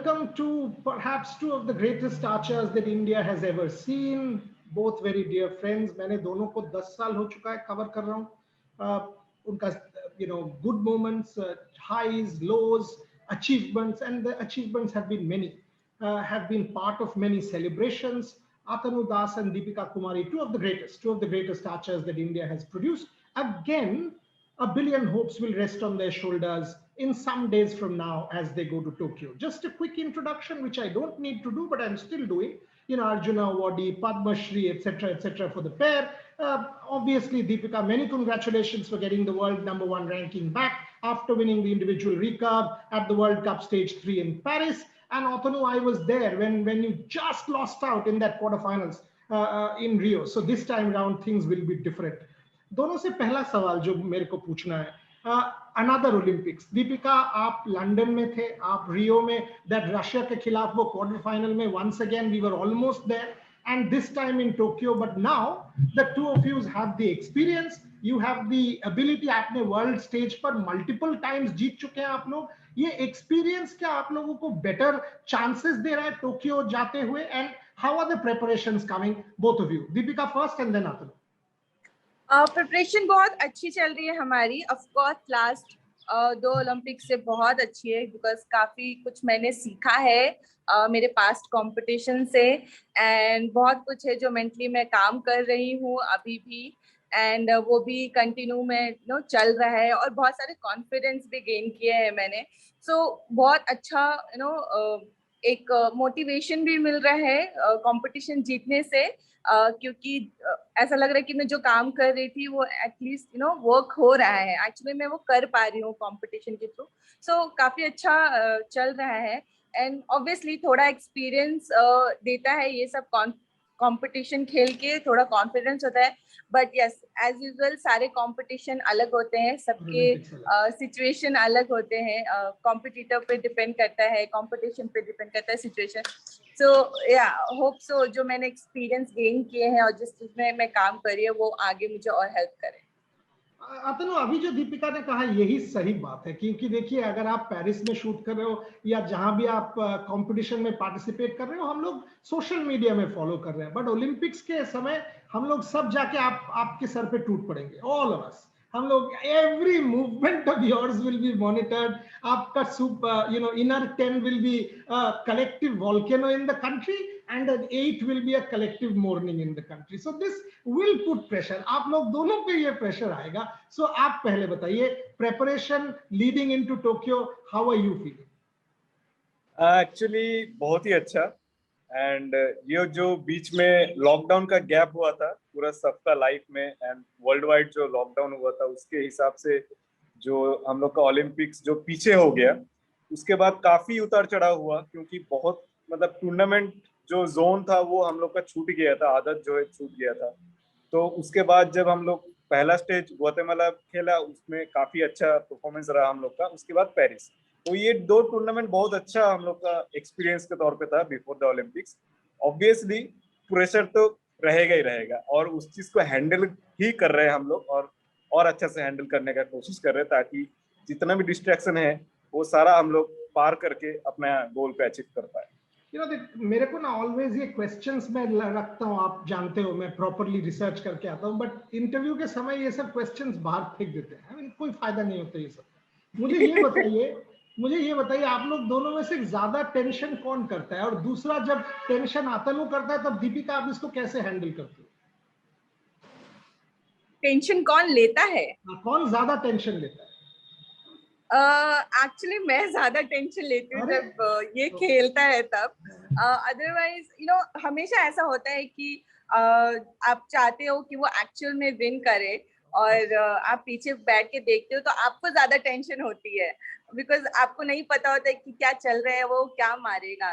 welcome to perhaps two of the greatest archers that India has ever seen. Both very dear friends. मैंने दोनों को 10 साल हो चुका है cover कर रहा हूँ. उनका good moments, highs, lows, achievements, and the achievements have been many. Have been part of many celebrations. Atanu Das and Deepika Kumari, two of the greatest archers that India has produced. Again, a billion hopes will rest on their shoulders in some days from now as they go to Tokyo. Just a quick introduction, which I don't need to do, but I'm still doing. Arjuna Awardee, Padma Shri, etc., for the pair. Obviously, Deepika, many congratulations for getting the world #1 ranking back after winning the individual recurve at the World Cup Stage 3 in Paris. And Atanu, I was there when you just lost out in that quarterfinals in Rio. So this time around, things will be different. दोनों से पहला सवाल जो मेरे को पूछना है, another Olympics. Deepika, आप लंदन में थे, आप रियो में, दैट रशिया के खिलाफ वो क्वार्टर फाइनल में, once again we were almost there, and this time in Tokyo. But now the two of you have the experience, you have the ability. आपने वर्ल्ड स्टेज पर मल्टीपल टाइम्स जीत चुके हैं आप लोग. ये एक्सपीरियंस क्या आप लोगों को बेटर चांसेस दे रहा है टोक्यो जाते हुए, and how are the preparations coming, both of you? Deepika first and then Atanu. Preparation बहुत अच्छी चल रही है हमारी. ऑफ कोर्स लास्ट 2 ओलंपिक से बहुत अच्छी है, बिकॉज काफ़ी कुछ मैंने सीखा है मेरे पास्ट कंपटीशन से, एंड बहुत कुछ है जो मेंटली मैं काम कर रही हूँ अभी भी, एंड वो भी कंटिन्यू में चल रहा है, और बहुत सारे कॉन्फिडेंस भी गेन किए हैं मैंने. सो बहुत अच्छा एक मोटिवेशन भी मिल रहा है कंपटीशन जीतने से, क्योंकि ऐसा लग रहा है कि मैं जो काम कर रही थी वो एटलीस्ट वर्क हो रहा है. एक्चुअली मैं वो कर पा रही हूँ कंपटीशन के थ्रू. सो काफ़ी अच्छा चल रहा है, एंड ऑब्वियसली थोड़ा एक्सपीरियंस देता है ये सब कंपटीशन खेल के, थोड़ा कॉन्फिडेंस होता है. बट यस, एज यूजुअल सारे कंपटीशन अलग होते हैं, सबके सिचुएशन अलग होते हैं. कॉम्पिटिटर पे डिपेंड करता है, कंपटीशन पे डिपेंड करता है सिचुएशन. सो या होप सो जो मैंने एक्सपीरियंस गेन किए हैं और जिस चीज में मैं काम कर रही हूँ वो आगे मुझे और हेल्प करे. अतनु, अभी जो दीपिका ने कहा यही सही बात है, क्योंकि देखिए अगर आप पेरिस में शूट कर रहे हो या जहां भी आप कंपटीशन में पार्टिसिपेट कर रहे हो, हम लोग सोशल मीडिया में फॉलो कर रहे हैं, बट ओलंपिक्स के समय हम लोग सब जाके आपके सर पे टूट पड़ेंगे, ऑल ऑफ अस. हम लोग every movement of yours will be monitored. आपका inner 10 will be collective volcano in the country, and the 8 will be a collective mourning in the country. So this will put pressure. आप लोग दोनों पे ये pressure आएगा. So आप पहले बताइए, preparation leading into Tokyo, how are you feeling? Actually बहुत ही अच्छा. एंड ये जो बीच में लॉकडाउन का गैप हुआ था पूरा सबका लाइफ में, एंड वर्ल्ड वाइड जो लॉकडाउन हुआ था उसके हिसाब से जो हम लोग का ओलंपिक्स जो पीछे हो गया, उसके बाद काफी उतार चढ़ाव हुआ, क्योंकि बहुत मतलब टूर्नामेंट जो जोन था वो हम लोग का छूट गया था, आदत जो है छूट गया था. तो उसके बाद जब हम लोग पहला स्टेज ग्वाटेमाला खेला, उसमें काफी अच्छा परफॉर्मेंस रहा हम लोग का. उसके बाद पेरिस. तो ये 2 टूर्नामेंट बहुत अच्छा हम लोग का एक्सपीरियंस के तौर पे था before the Olympics. Obviously pressure तो रहेगा ही रहेगा, और उस चीज को हैंडल ही कर रहे हैं हम लोग, और अच्छा से हैंडल करने का कोशिश कर रहे हैं, ताकि जितना भी डिस्ट्रैक्शन है वो सारा हम लोग पार करके अपना गोल पे अचीव कर पाए. मेरे को ना ऑलवेज ये क्वेश्चंस मैं रखता हूँ, आप जानते हो मैं प्रॉपरली रिसर्च करके आता हूँ, बट इंटरव्यू के समय ये सब क्वेश्चंस बाहर फेंक देते हैं. कोई फायदा नहीं होता ये सब. मुझे ये बताइए आप लोग दोनों में से ज्यादा टेंशन कौन करता है, और दूसरा जब टेंशन अतनु करता है तब दीपिका आप इसको कैसे हैंडल करते हो? टेंशन कौन लेता है? कौन ज्यादा टेंशन लेता है? एक्चुअली मैं ज्यादा टेंशन लेती हूँ जब ये खेलता है तब. अदरवाइज हमेशा ऐसा होता है कि आप चाहते हो कि वो एक्चुअल में विन करे, और आप पीछे बैठ के देखते हो तो आपको ज्यादा टेंशन होती है, बिकॉज आपको नहीं पता होता है कि क्या चल रहा है, वो क्या मारेगा.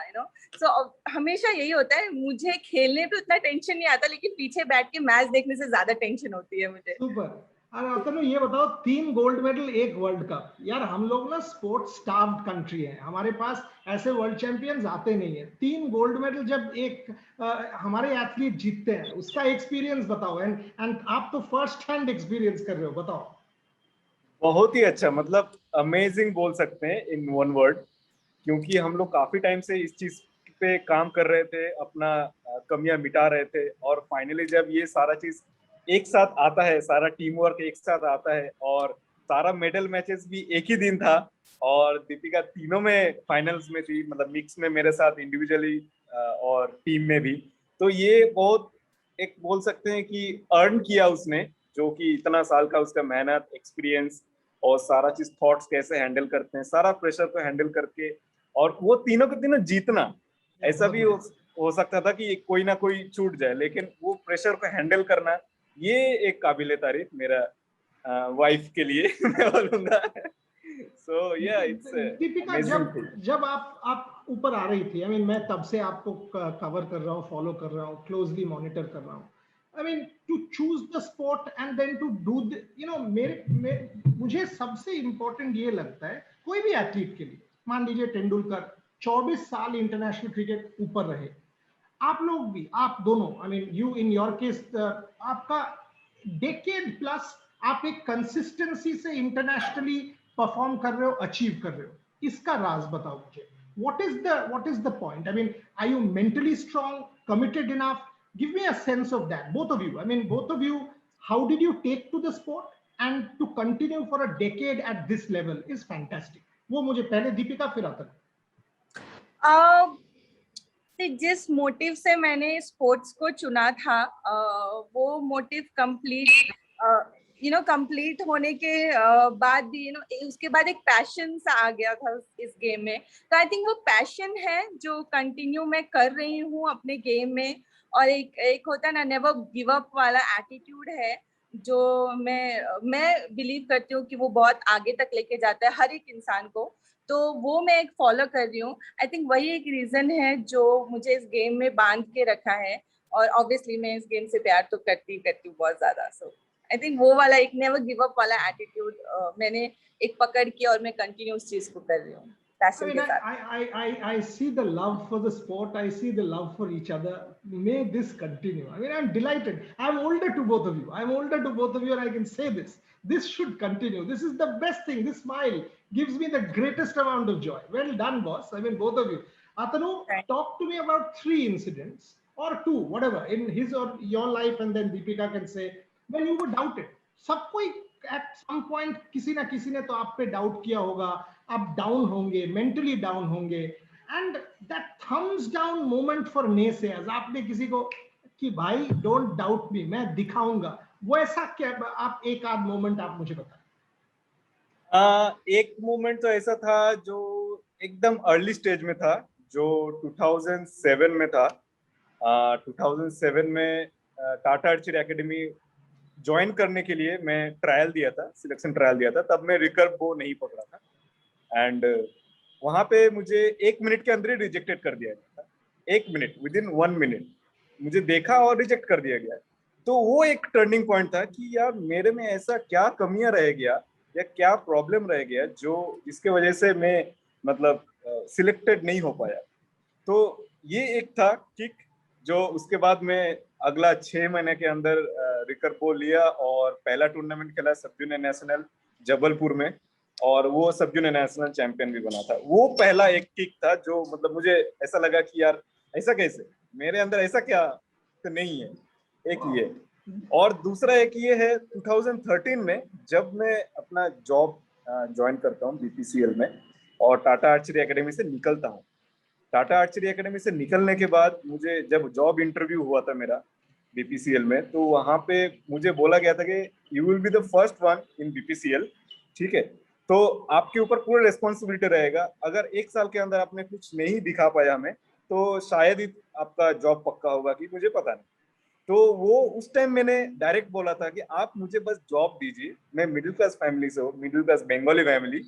सो हमेशा यही होता है. मुझे खेलने पे उतना टेंशन नहीं आता, लेकिन पीछे बैठ के मैच देखने से ज्यादा टेंशन होती है मुझे. सुपर. और अतनु ये बताओ, 3 गोल्ड मेडल 1 वर्ल्ड कप. यार हम लोग ना स्पोर्ट्स स्टार्व्ड कंट्री है, हमारे पास ऐसे वर्ल्ड चैंपियंस आते नहीं है. 3 गोल्ड मेडल जब हमारे एथलीट जीतते हैं, उसका एक्सपीरियंस बताओ. एंड आप तो फर्स्ट हैंड एक्सपीरियंस कर रहे हो, बताओ. बहुत ही अच्छा, मतलब अमेजिंग बोल सकते हैं इन वन वर्ड, क्योंकि हम लोग काफी टाइम से इस चीज पे काम कर रहे थे, अपना कमियां मिटा रहे थे, और फाइनली जब ये सारा चीज एक साथ आता है, सारा टीम वर्क एक साथ आता है, और सारा मेडल मैचेस भी एक ही दिन था, और दीपिका तीनों में फाइनल्स में थी, मतलब मिक्स में मेरे साथ, इंडिविजुअली और टीम में भी। तो ये बहुत एक बोल सकते हैं कि अर्न किया उसने, जो कि इतना साल का उसका मेहनत, एक्सपीरियंस, और सारा चीज थॉट्स कैसे हैंडल करते हैं, सारा प्रेशर को हैंडल करके, और वो तीनों के तीनों जीतना। ऐसा भी हो सकता था कि कोई ना कोई छूट जाए, लेकिन वो प्रेशर को हैंडल करना, ये एक काबिले तारीफ मेरा वाइफ के लिए मैं बोलूंगा। सो या इट्स दीपिका, जब आप ऊपर आ रही थी, मैं तब से आपको कवर कर रहा हूँ, फॉलो कर रहा हूँ, क्लोजली मॉनिटर कर रहा हूँ। To choose the sport and then to do मुझे सबसे इंपॉर्टेंट ये लगता है, कोई भी एथलीट के लिए, मान लीजिए तेंदुलकर 24 साल इंटरनेशनल क्रिकेट ऊपर रहे, आप लोग भी, आप दोनों, यू इन योर केस, आपका डेकेड प्लस आप एक कंसिस्टेंसी से इंटरनेशनली परफॉर्म कर रहे हो, अचीव कर रहे हो, इसका राज बताओ मुझे। what is the point? Are you mentally strong, committed enough? Give me a sense of that, both of you. Both of you, how did you take to the sport, and to continue for a decade at this level is fantastic. वो मुझे पहले दीपिका, फिर आता जिस motive से मैंने sports को चुना था, वो मोटिव कंप्लीट होने के बाद भी उसके बाद एक पैशन सा आ गया था इस गेम में। तो आई थिंक वो पैशन है जो कंटिन्यू मैं कर रही हूँ अपने गेम में, और एक होता है ना नेवर गिव अप वाला एटीट्यूड है, जो मैं बिलीव करती हूँ कि वो बहुत आगे तक लेके जाता है हर एक इंसान को। तो वो मैं एक फॉलो कर रही हूँ। आई थिंक वही एक रीजन है जो मुझे इस गेम में बांध के रखा है, और ऑब्वियसली मैं इस गेम से प्यार तो करती हूँ बहुत ज्यादा। सो आई थिंक वो वाला एक नेवर गिव अप वाला एटीट्यूड मैंने एक पकड़ के, और मैं कंटिन्यू उस चीज को कर रही हूँ। I see the love for the sport. I see the love for each other. May this continue. I'm delighted. I'm older to both of you. And I can say this. This should continue. This is the best thing. This smile gives me the greatest amount of joy. Well done, boss. both of you. Atanu, talk to me about 3 incidents or 2, whatever, in his or your life, and then Deepika can say, when you were doubted. सब कोई at some point किसी ना किसी ने तो आप पे doubt किया होगा, आप डाउन होंगे, मेंटली डाउन होंगे, and that thumbs down moment for naysayers, आपने किसी को कि भाई डोंट डाउट मी, मैं दिखाऊंगा, वो ऐसा क्या, आप एक आध मोमेंट आप मुझे बताएं। एक मोमेंट तो ऐसा था जो एकदम अर्ली स्टेज में था, जो 2007 में था। 2007 में टाटा आर्चरी एकेडमी ज्वाइन करने के लिए मैं ट्रायल दिया था, सिलेक्शन ट्रायल दिया था। तब मैं रिकर्व बो नहीं पकड़ा था, एंड वहां पे मुझे 1 मिनट के अंदर ही रिजेक्टेड कर दिया गया था। 1 मिनट, विदिन 1 मिनट मुझे देखा और रिजेक्ट कर दिया गया। तो वो एक टर्निंग पॉइंट था कि यार मेरे में ऐसा क्या कमियां रह गया या क्या प्रॉब्लम रह गया जो जिसके वजह से मैं मतलब सिलेक्टेड नहीं हो पाया। तो ये एक था किक, जो उसके बाद मैं अगला 6 महीने के अंदर रिकर्व बो लिया और पहला टूर्नामेंट खेला सब जूनियर नेशनल जबलपुर में, और वो सब जूनियर नेशनल चैंपियन भी बना था। वो पहला एक किक था जो मतलब मुझे ऐसा लगा कि यार ऐसा कैसे, मेरे अंदर ऐसा क्या तो नहीं है। एक ये, और दूसरा एक ये है 2013 में जब मैं अपना जॉब ज्वाइन करता हूँ बीपीसीएल में और टाटा आर्चरी एकेडमी से निकलता हूँ। टाटा आर्चरी एकेडमी से निकलने के बाद मुझे जब जॉब इंटरव्यू हुआ था मेरा बीपीसीएल में, तो वहां पे मुझे बोला गया था कि you will be the first one in BPCL, ठीक है, तो आपके ऊपर पूरा रिस्पॉन्सिबिलिटी रहेगा। अगर 1 साल के अंदर आपने कुछ नहीं दिखा पाया हमें, तो शायद ही आपका जॉब पक्का होगा कि मुझे पता नहीं। तो वो उस टाइम मैंने डायरेक्ट बोला था कि आप मुझे बस जॉब दीजिए, मैं मिडिल क्लास फैमिली से हूँ, मिडिल क्लास बंगाली फैमिली,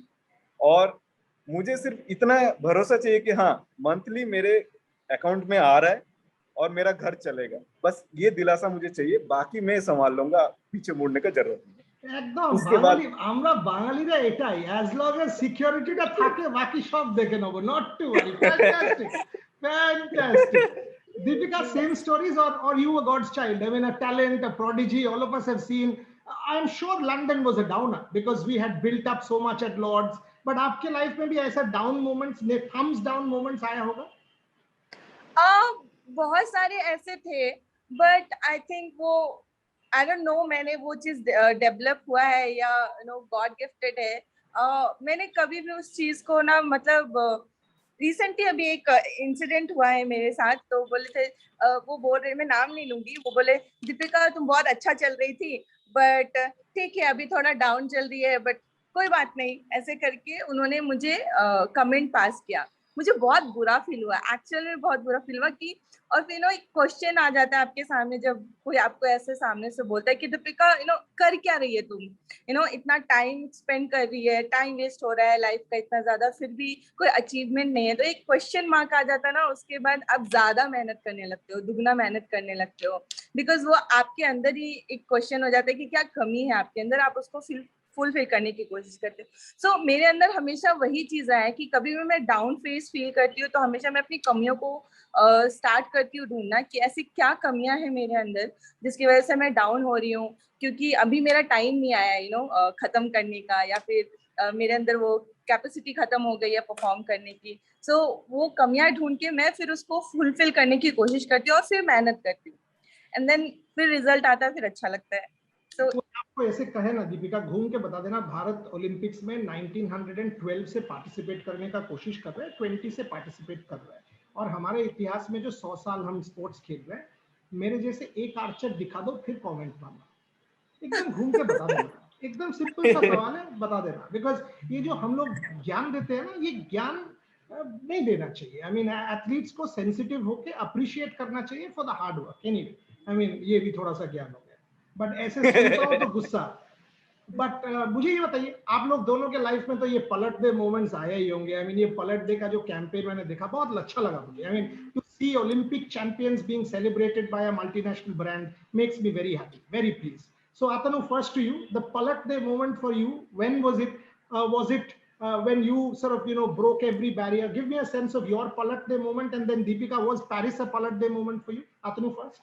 और मुझे सिर्फ इतना भरोसा चाहिए कि हाँ मंथली मेरे अकाउंट में आ रहा है और मेरा घर चलेगा, बस ये दिलासा मुझे चाहिए, बाकी मैं संभाल लूंगा, पीछे मुड़ने का जरूरत नहीं। একদম বাঙালি, আমরা বাঙালিরা এটাই, as long as সিকিউরিটিটা থাকে বাকি সব দেখে নেব, not to worry. Fantastic. Deepika, same stories, or you a God's child? I mean, a talent, a prodigy, all of us have seen I'm sure London was a downer because we had built up so much at Lords. But आपके life में भी ऐसा down moments, thumbs down moments आया होगा? बहुत सारे ऐसे थे, बट आई थिंक वो आई डोंट नो मैंने वो चीज डेवलप हुआ है या गॉड गिफ्टेड है. मैंने कभी भी उस चीज को ना, मतलब रिसेंटली अभी एक इंसिडेंट हुआ है मेरे साथ, तो बोले थे वो बोल रहे, मैं नाम नहीं लूंगी, वो बोले दीपिका तुम बहुत अच्छा चल रही थी, बट ठीक है अभी थोड़ा डाउन चल रही है, बट कोई बात नहीं, ऐसे करके उन्होंने मुझे कमेंट पास किया. मुझे बहुत बुरा फील हुआ, एक्चुअल में बहुत बुरा फील हुआ कि, और फिर एक क्वेश्चन आ जाता है आपके सामने जब कोई आपको ऐसे सामने से बोलता है कि दीपिका कर क्या रही है तुम, इतना टाइम स्पेंड कर रही है, टाइम वेस्ट हो रहा है लाइफ का इतना ज्यादा, फिर भी कोई अचीवमेंट नहीं है. तो एक क्वेश्चन मार्क आ जाता है ना, उसके बाद आप ज्यादा मेहनत करने लगते हो, दुगना मेहनत करने लगते हो, बिकॉज वो आपके अंदर ही एक क्वेश्चन हो जाता है कि क्या कमी है आपके अंदर, आप उसको फुलफिल करने की कोशिश करते हो. सो मेरे अंदर हमेशा वही चीज है कि कभी भी मैं डाउन फेज फील करती हूँ तो हमेशा मैं अपनी कमियों को स्टार्ट करती हूँ ढूंढना कि ऐसी क्या कमियां हैं मेरे अंदर जिसकी वजह से मैं डाउन हो रही हूँ, क्योंकि अभी मेरा टाइम नहीं आया खत्म करने का, या फिर मेरे अंदर वो कैपेसिटी खत्म हो गई है परफॉर्म करने की. सो वो कमियां ढूंढ के मैं फिर उसको फुलफिल करने की कोशिश करती हूँ और फिर मेहनत करती हूँ, एंड देन फिर रिजल्ट आता है, फिर अच्छा लगता है. So, आपको ऐसे कहे ना दीपिका, घूम के बता देना, भारत ओलंपिक्स में 1912 से पार्टिसिपेट करने का कोशिश कर रहा है, 20 से पार्टिसिपेट कर रहा है, और हमारे इतिहास में जो 100 साल हम स्पोर्ट्स खेल रहे हैं, मेरे जैसे एक आर्चर दिखा दो फिर कमेंट मारना. एकदम घूम के बता देना, एकदम सिंपल सा सवाल है, बता देना. बिकॉज ये जो हम लोग ज्ञान देते हैं ना, ये ज्ञान नहीं देना चाहिए. आई मीन एथलीट्स को सेंसिटिव होके अप्रिशिएट करना चाहिए for the hard work. Anyway, I mean ये भी थोड़ा सा ज्ञान हो गया, बट ऐसे सुनता हूं तो गुस्सा. बट मुझे ये बताइए, आप लोग दोनों के लाइफ में तो ये पलट दे मोमेंट्स आए ही होंगे. आई मीन ये पलट दे का जो कैंपेन मैंने देखा, बहुत अच्छा लगा मुझे. I mean to see Olympic champions being celebrated by a multinational brand makes me very happy, very pleased. So Atanu, first to you, the Palat Day moment for you, when was it? Was it when you sort of broke every barrier? Give me a sense of your Palat Day moment, and then Deepika, was Paris a Palat Day moment for you? Atanu first.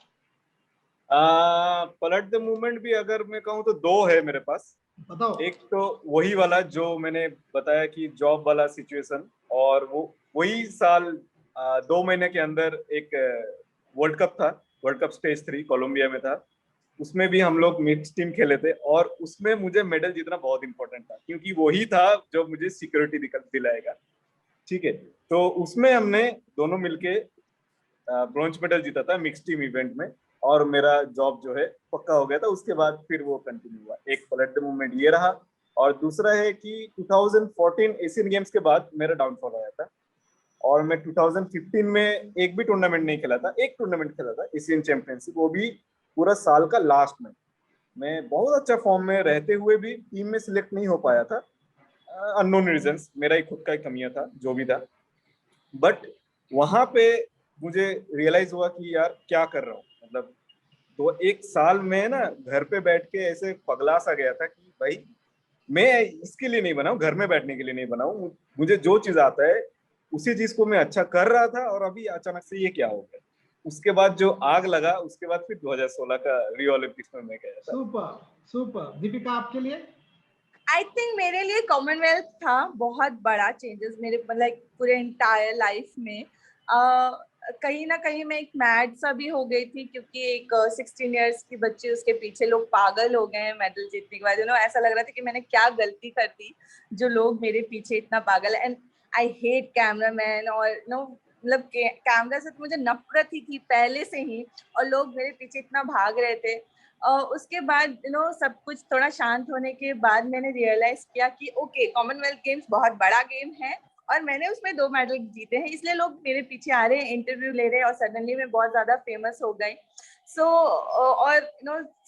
पलट the movement भी अगर मैं कहूँ तो दो है मेरे पास. बताओ. एक तो वही वाला जो मैंने बताया कि जॉब वाला सिचुएशन, और वो वही साल 2 महीने के अंदर एक वर्ल्ड कप था, वर्ल्ड कप स्टेज 3 कोलंबिया में था. उसमें भी हम लोग मिक्स टीम खेले थे, और उसमें मुझे मेडल जीतना बहुत इंपॉर्टेंट था, क्योंकि वही था जो मुझे सिक्योरिटी दिलाएगा. ठीक है, तो उसमें हमने दोनों मिलके ब्रॉन्ज मेडल जीता था मिक्स टीम इवेंट में, और मेरा जॉब जो है पक्का हो गया था. उसके बाद फिर वो कंटिन्यू हुआ. एक पलट द मूवमेंट ये रहा, और दूसरा है कि 2014 एशियन गेम्स के बाद मेरा डाउनफॉल आया था, और मैं 2015 में एक भी टूर्नामेंट नहीं खेला था. एक टूर्नामेंट खेला था एशियन चैंपियनशिप, वो भी पूरा साल का लास्ट में. मैं बहुत अच्छा फॉर्म में रहते हुए भी टीम में सिलेक्ट नहीं हो पाया था, अननोन रीजंस, मेरा ही खुद का कमियां था जो भी था. बट वहां पे मुझे रियलाइज हुआ कि यार क्या कर रहा हूँ, मतलब तो एक साल में ना घर पे बैठ के ऐसे पगला सा गया था कि भाई मैं इसके लिए नहीं बना हूँ, घर में बैठने के लिए नहीं बना हूँ. मुझे जो चीज आता है उसी चीज को मैं अच्छा कर रहा था, और अभी अचानक से ये क्या हो गया. उसके बाद जो आग लगा, उसके बाद फिर 2016 का रियो ओलंपिक्स में मैं गया था. Super super. दीपिका, आपके लिए? आई थिंक मेरे लिए कॉमनवेल्थ था बहुत बड़ा चेंजेस मेरे मतलब पूरे इंटायर लाइफ में. कहीं ना कहीं मैं एक मैड सा भी हो गई थी, क्योंकि एक 16 इयर्स की बच्ची, उसके पीछे लोग पागल हो गए हैं मेडल जीतने के बाद. ऐसा लग रहा था कि मैंने क्या गलती कर दी जो लोग मेरे पीछे इतना पागल है. एंड आई हेट कैमरामैन, और मतलब कैमरा से तो मुझे नफरत ही थी पहले से ही, और लोग मेरे पीछे इतना भाग रहे थे. उसके बाद सब कुछ थोड़ा शांत होने के बाद मैंने रियलाइज किया कि ओके, कॉमनवेल्थ गेम्स बहुत बड़ा गेम है, और मैंने उसमें 2 मेडल जीते हैं, इसलिए लोग मेरे पीछे आ रहे हैं, इंटरव्यू ले रहे हैं, और सडनली मैं बहुत ज्यादा फेमस हो गई. सो और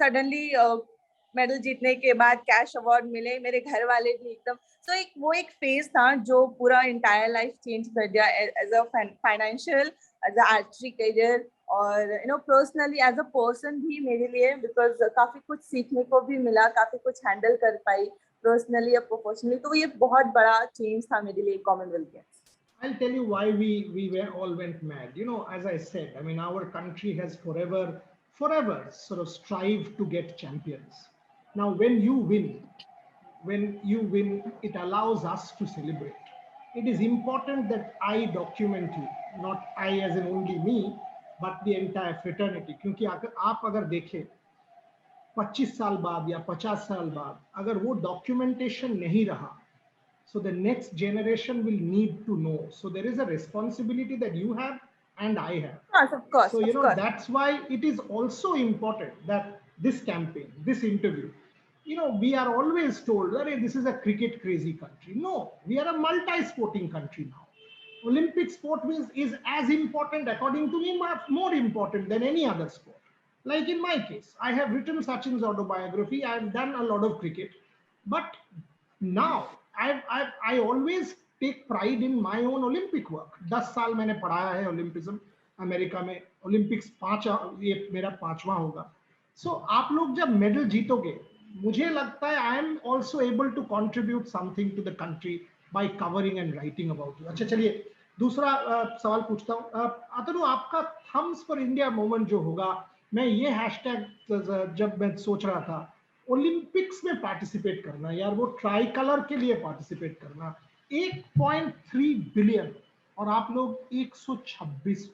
सडनली मेडल जीतने के बाद कैश अवार्ड मिले, मेरे घर वाले भी एकदम. सो वो एक फेज था जो पूरा इंटायर लाइफ चेंज कर दिया, as a financial, as a archery career, और पर्सनली एज अ पर्सन भी मेरे लिए, बिकॉज काफी कुछ सीखने को भी मिला, काफी कुछ हैंडल कर पाई पर्सनली या प्रोफेशनली. तो ये बहुत बड़ा चेंज था मेरे लिए Commonwealth games. I'll tell you why we all went mad. As I said, I mean, our country has forever sort of strived to get champions. Now, when you win, it allows us to celebrate. It is important that I document you, not I as in only me, but the entire fraternity. क्योंकि आप अगर देखें 25 साल बाद या 50 साल बाद अगर वो documentation नहीं रहा, so the next generation will need to know. So there is a responsibility that you have and I have. Of course. So, that's why it is also important that this campaign, this interview, we are always told that this is a cricket crazy country. No, we are a multi-sporting country now. Olympic sport is as important, according to me, more important than any other sport. Like in my case, I have written Sachin's autobiography. I've done a lot of cricket, but now I always take pride in my own Olympic work. 10 साल मैंने पढ़ाया है Olympism America में. Olympics ये मेरा 5वां होगा. So आप लोग जब मेडल जीतोगे, मुझे लगता है I am also able to contribute something to the country by covering and writing about you. अच्छा चलिए दूसरा सवाल पूछता हूँ. अतनु, आपका थम्स फॉर इंडिया मोमेंट जो होगा, मैं ये हैशटैग जब मैं सोच रहा था, ओलंपिक्स में पार्टिसिपेट करना, यार वो ट्राई कलर के लिए पार्टिसिपेट करना, 8.3 बिलियन और आप लोग 126,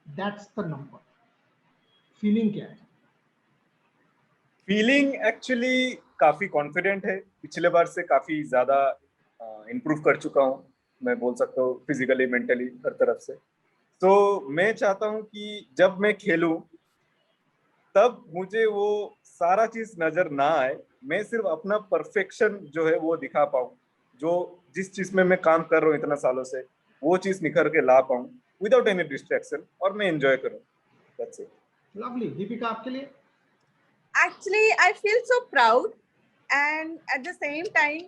दैट्स द नंबर. फीलिंग क्या है? फीलिंग एक्चुअली काफी कॉन्फिडेंट है. पिछले बार से काफी ज्यादा इम्प्रूव कर चुका हूँ, मैं बोल सकता हूँ, फिजिकली, मेंटली, हर तरफ से. तो मैं चाहता हूँ कि जब मैं खेलूं तब मुझे वो सारा चीज नजर ना आए. मैं सिर्फ अपना परफेक्शन जो है वो दिखा पाऊँ, जो जिस चीज में मैं काम कर रहा हूँ इतना सालों से, वो चीज निखर के ला पाऊँ विदाउट एनी डिस्ट्रैक्शन, और मैं एंजॉय करूँ. That's it. लवली. दीपिका, आपके लिए? Actually, I feel so proud and at the same time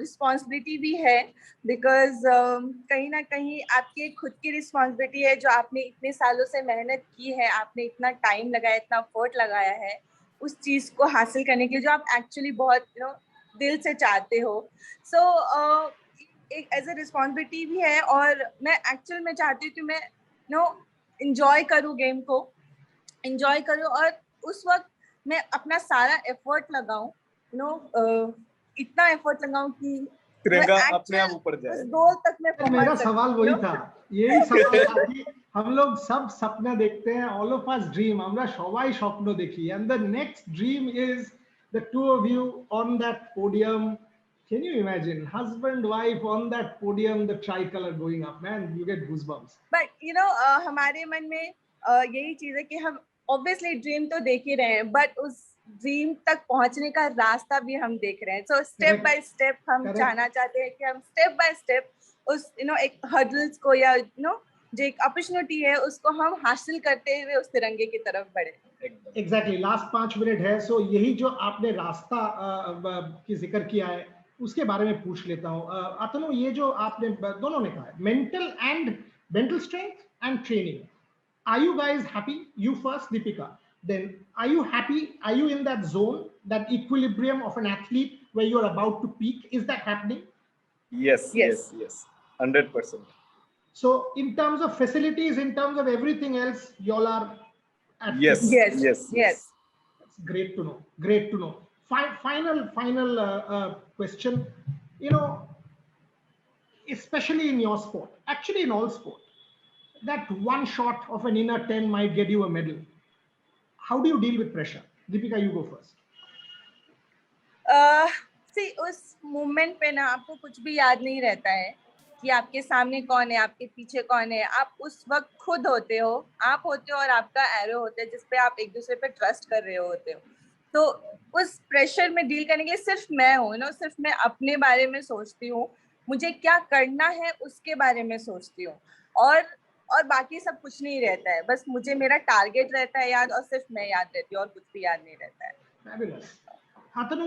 responsibility भी है, because कहीं ना कहीं आपकी खुद की रिस्पॉन्सिबिलिटी है, जो आपने इतने सालों से मेहनत की है, आपने इतना टाइम लगाया, इतना एफर्ट लगाया है उस चीज को हासिल करने के लिए जो आप एक्चुअली बहुत दिल से चाहते हो. सो एक एज ए रिस्पॉन्सिबिलिटी भी है, और मैं एक्चुअल में चाहती हूँ कि मैं इंजॉय करूँ, गेम को इंजॉय करूँ, और उस वक्त मैं अपना सारा एफर्ट लगाऊं, इतना एफर्ट लगाऊं कि तिरंगा अपने आप ऊपर जाए. गोल तक में पहुंच. मेरा सवाल वही था, यही सवाल था कि हम लोग सब सपना देखते हैं, all of us dream, আমরা সবাই স্বপ্ন দেখি, and the next dream is the two of you on that podium. Can you imagine husband wife on that podium, the tricolor going up? Man, you get goosebumps. But हमारे मन में यही चीज है कि हम ऑब्वियसली ड्रीम तो देख ही रहे हैं, बट उस ड्रीम तक पहुंचने का रास्ता भी हम देख रहे हैं. सो स्टेप बाय स्टेप हम जाना चाहते हैं कि हम स्टेप बाय स्टेप उस एक हर्डल्स को या जो एक अपॉर्चुनिटी है उसको हम हासिल करते हुए उस तिरंगे की तरफ बढ़े. एग्जैक्टली. लास्ट 5 मिनट है, सो यही जो आपने रास्ता की जिक्र किया है उसके बारे में पूछ लेता हूँ. अतनु, ये जो आपने दोनों ने कहा है, mental strength and training, are you guys happy? You first, Deepika. Then, are you happy? Are you in that zone, that equilibrium of an athlete where you're about to peak? Is that happening? Yes. 100%. So, in terms of facilities, in terms of everything else, y'all are at Yes. That's great to know. Great to know. Final question. Especially in your sport, actually in all sport, that one shot of an inner 10 might get you a medal. How do you deal with pressure? Deepika, you go first. See, उस moment पे ना आपको कुछ भी याद नहीं रहता है कि आपके सामने कौन है, आपके पीछे कौन है. आप उस वक्त खुद होते हो, आप होते हो और आपका एरो होता है जिसपे आप एक दूसरे पे ट्रस्ट कर रहे होते हो. तो उस प्रेशर में डील करने के लिए सिर्फ मैं हूँ, सिर्फ मैं अपने बारे में सोचती हूँ, मुझे क्या करना है उसके बारे में सोचती हूँ, और बाकी सब कुछ नहीं रहता है. बस मुझे मेरा टारगेट रहता है याद, और सिर्फ मैं याद रहती हूँ, और कुछ भी याद नहीं रहता है. Fabulous. Atanu,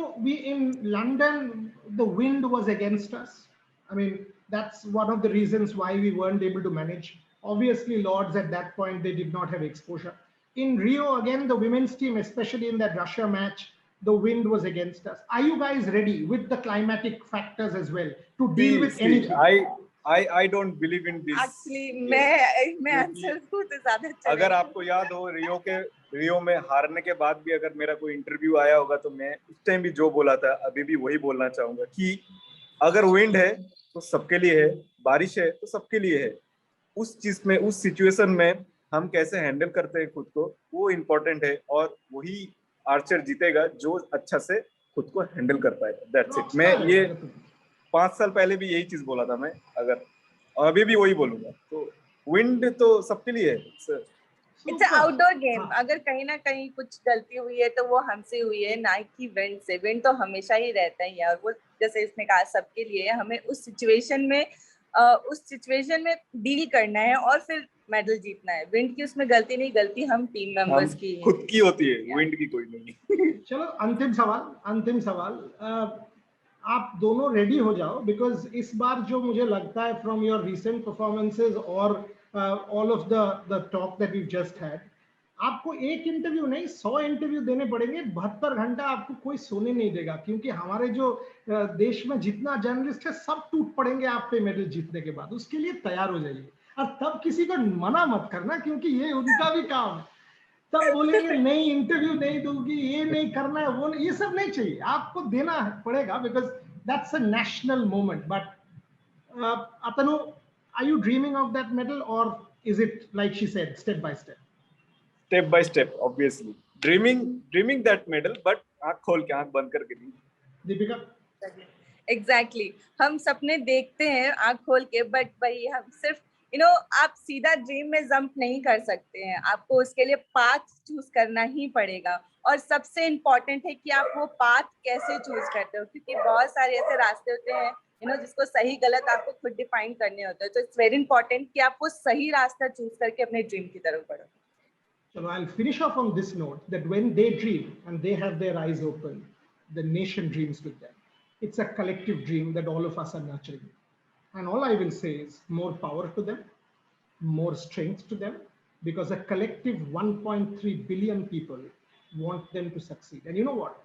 in London, the wind was against us. I mean, that's one of the reasons why we weren't able to manage. Obviously, Lords at that point, they did not have exposure. In Rio, again, the women's team, especially in that Russia match, the wind was against us. Are you guys ready with the climatic factors as well to deal with anything? I don't believe in this. Actually, मैं answer खुद ज्यादा. अगर आपको याद हो, रियो के रियो में हारने के बाद भी अगर मेरा कोई इंटरव्यू आया होगा तो मैं उस टाइम भी जो बोला था अभी भी वही बोलना चाहूंगा कि अगर विंड है तो सबके लिए है, बारिश है तो सबके लिए है। उस चीज में, उस सिचुएशन में हम कैसे हैंडल करते हैं खुद को, वो इम्पोर्टेंट है। और वही आर्चर जीतेगा जो अच्छा से खुद को हैंडल कर पाएगा। That's it. मैं ये 5 साल पहले भी यही चीज बोला था मैं, अगर अभी भी वही बोलूंगा। तो विंड तो सबके लिए है। It's outdoor game. अगर कहीं ना कहीं कुछ गलती हुई है तो वो हमसे हुई है, ना कि विंड से। विंड तो हमेशा ही रहता है यार, वो जैसे इसने कहा सबके लिए है। हमें उस सिचुएशन में डील करना है और फिर मेडल जीतना है। विंड की उसमें गलती नहीं, गलती हम टीम मेंबर्स की है, खुद की होती है, विंड की कोई नहीं। चलो अंतिम सवाल आप दोनों रेडी हो जाओ, बिकॉज इस बार जो मुझे लगता है फ्रॉम योर रिसेंट परफॉर्मेंसेज और all of the talk that you just had, आपको एक इंटरव्यू नहीं 100 इंटरव्यू देने पड़ेंगे। 72 घंटा आपको कोई सोने नहीं देगा, क्योंकि हमारे जो देश में जितना जर्नलिस्ट है सब टूट पड़ेंगे आप पे मेडल जीतने के बाद। उसके लिए तैयार हो जाइए और तब किसी को मना मत करना, क्योंकि ये उनका भी काम है। तब बोलेंगे नहीं इंटरव्यू नहीं दूंगी, ये नहीं करना है, वो नहीं, ये सब नहीं चाहिए, आपको देना पड़ेगा, because that's a national moment. But Atanu, are you dreaming of that medal or is it like she said step by step? Step by step, obviously dreaming that medal, but आंख खोल के, आंख बंद करके नहीं। दीपिका? एग्जैक्टली हम सपने देखते हैं आंख खोल के, बट भाई हम सिर्फ आप सीधा ड्रीम में जंप नहीं कर सकते हैं। आपको उसके लिए पाथ चूज करना ही पड़ेगा। और सबसे इम्पोर्टेंट है कि आप वो पाथ कैसे चूज करते हो, क्योंकि बहुत सारे ऐसे रास्ते होते हैं जिसको सही गलत आपको खुद डिफाइन करने होते हैं। तो इट्स वेरी इंपॉर्टेंट कि आप वो सही रास्ता चूज करके अपने ड्रीम की तरफ बढ़ो। So I'll finish off on this note that when they dream and they have their eyes open, the nation dreams with them. It's a collective dream that all of us are nurturing. And all I will say is more power to them, more strength to them, because a collective 1.3 billion people want them to succeed. And you know what?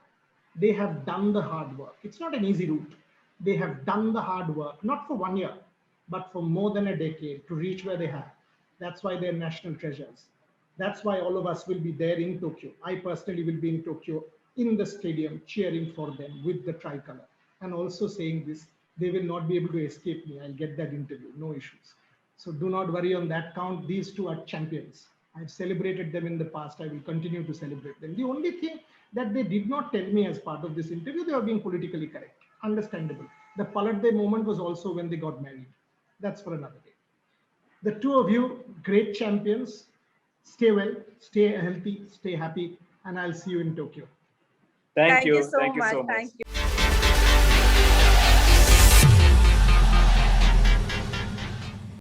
They have done the hard work. It's not an easy route. They have done the hard work, not for 1 year, but for more than a decade to reach where they have. That's why they're national treasures. That's why all of us will be there in Tokyo. I personally will be in Tokyo in the stadium cheering for them with the tricolor, and also saying this, they will not be able to escape me. I'll get that interview, no issues. So do not worry on that count. These two are champions. I've celebrated them in the past. I will continue to celebrate them. The only thing that they did not tell me as part of this interview, they were being politically correct. Understandable. The Palat Day moment was also when they got married. That's for another day. The two of you, great champions. Stay well, stay healthy, stay happy, and I'll see you in Tokyo. Thank you so much. Thank you.